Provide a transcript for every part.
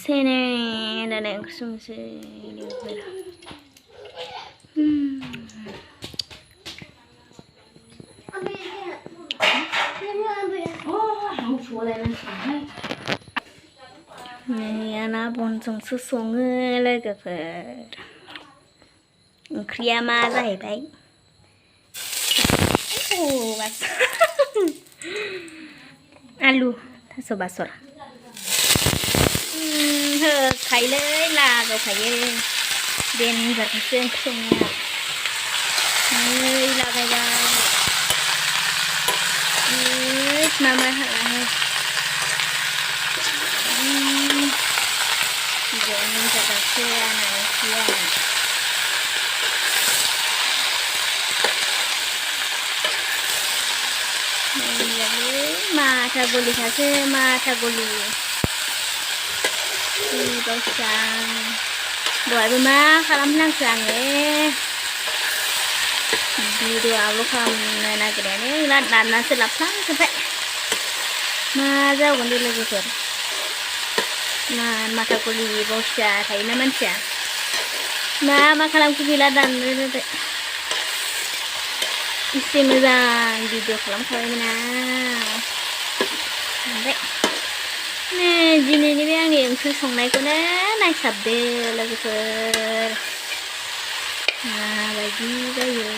sene dan kusumse diopera. Yana bonjों सङो लोगोफोर ओंख्रिया मा जाहैबाय आलु थास' बासर होखायोलै लागायखायो देनजारखासो ओंख्रि संनाया नै लागायबाय मा मा होलाङो देनजारखासो आंना ओंख्रिया mata guli kasi mata guli ini bosang buat rumah kalam lang sang video aku kamu nak kena ni dan selap lang sampai jauh ni lagi sir mata guli bosang kayak ni manusia makalam kubilah dan isi mezang video kalam kau ini sampai nih jini ni yang oंख्रि संनायखौनो नायसाबदो लोगोफोर माबायदि जायो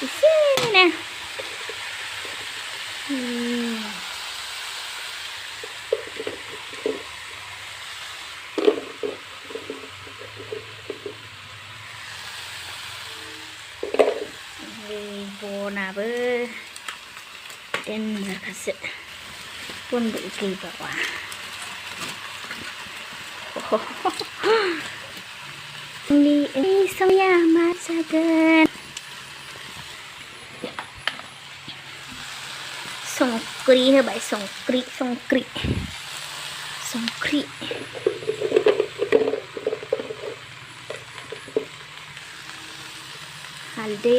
एसेनो बनाबो देनजारखासो बनबो गैबावा नि संनाया मा जागोन संख्रि होबाय संख्रि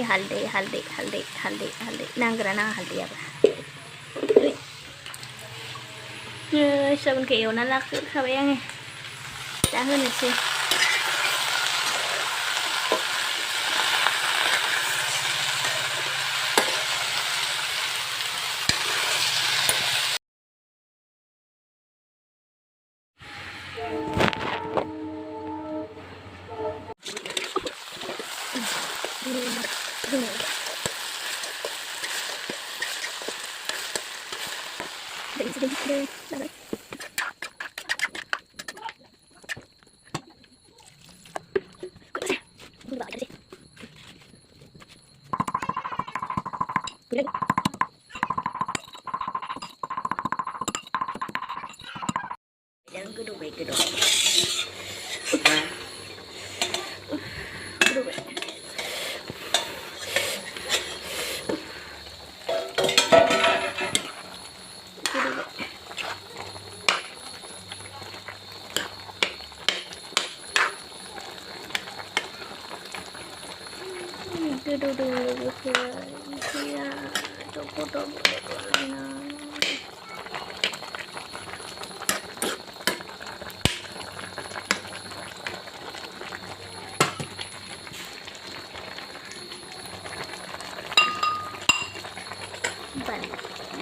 हालदै नांगोना नाङा हालदैयाबो साबोनखौ एवना लाग्रोखाबाय आङो दा होनोसै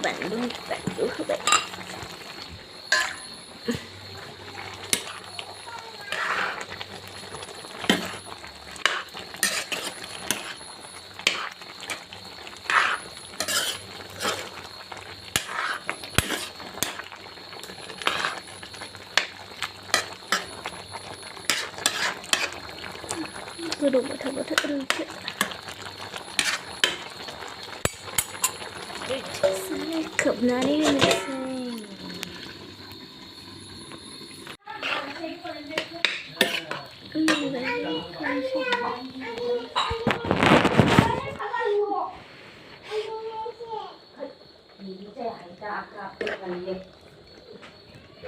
Bandung hobai Kudu bata-bata terus Kebnani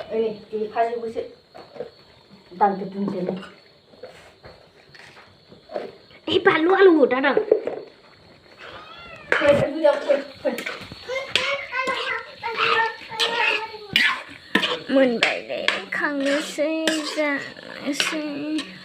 ini kasih busuk dan ketunjuknya balu dah मोनबाय 강세자 시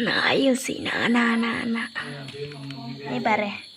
Nah, ayo sih, nah. Ini bare.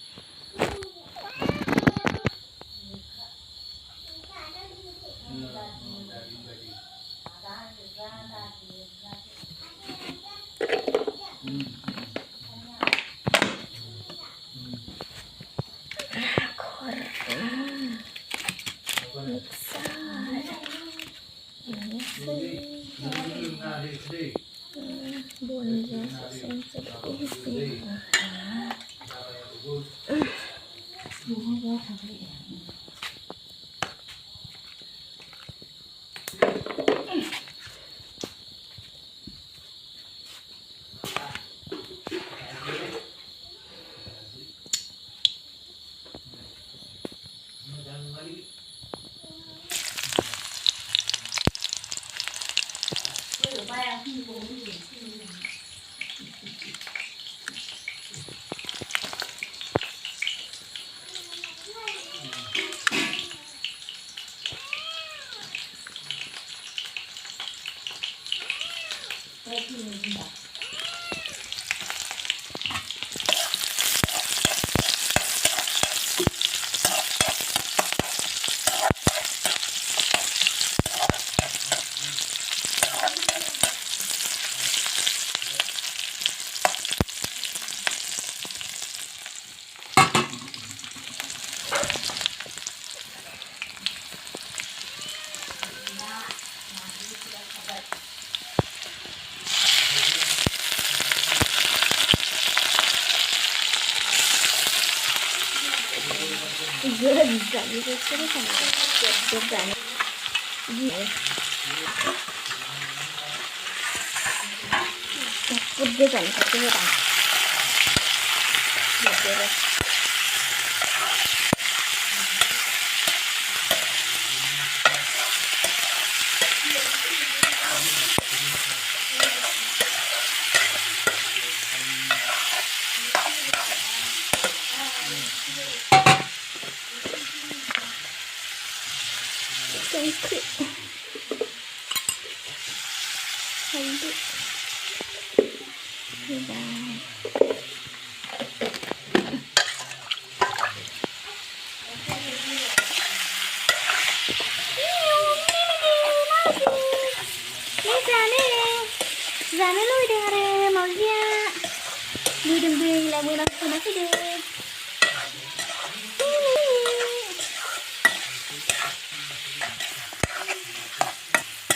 bisa terus sama biasanya takut dia kan kepikiran beres. Sana lu dengerin mau dia lu dengerin lagu lagu masih deh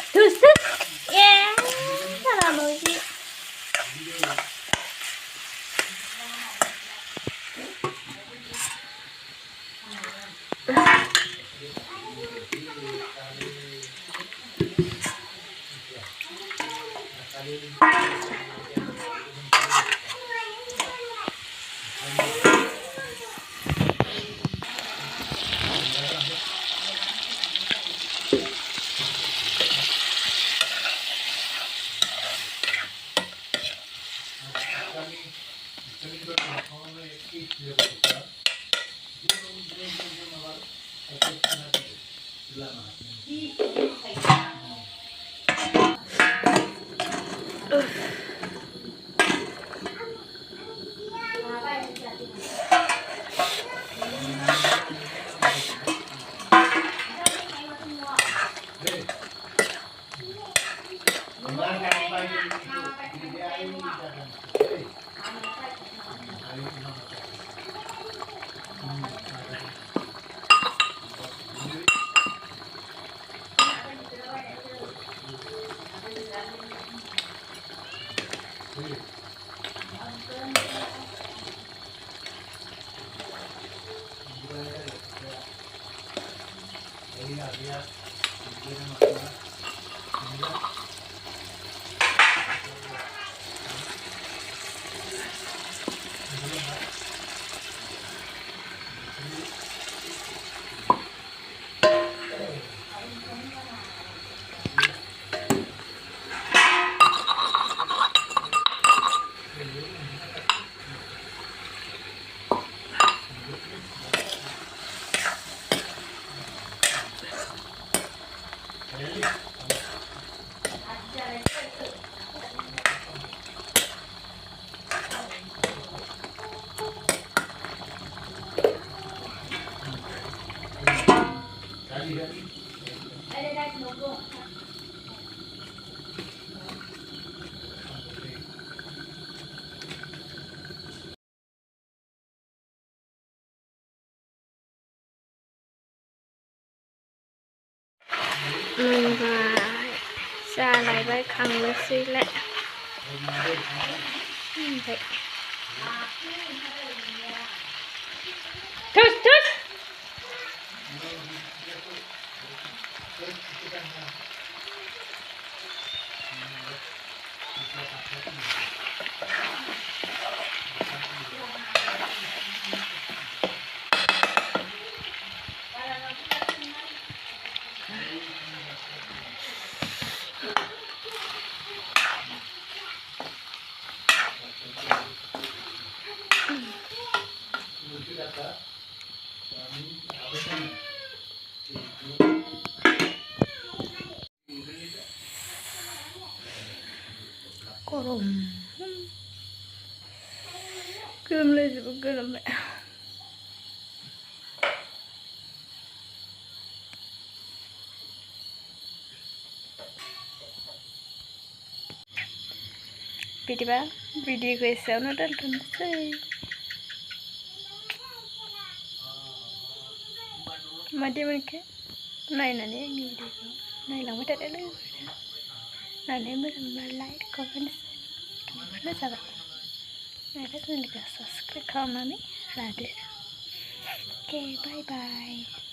terus ya salah mau sih mình và ra lại với khăn với xí lẹ vậy thus thus korom gươm lên rồi gươm làm mẹ video saya udah tonton saya mati mereka naik nanti yang video naik lama tak ada lagi nanti mereka like comment mana sahabat nanti subscribe kalau nanti ada oke bye bye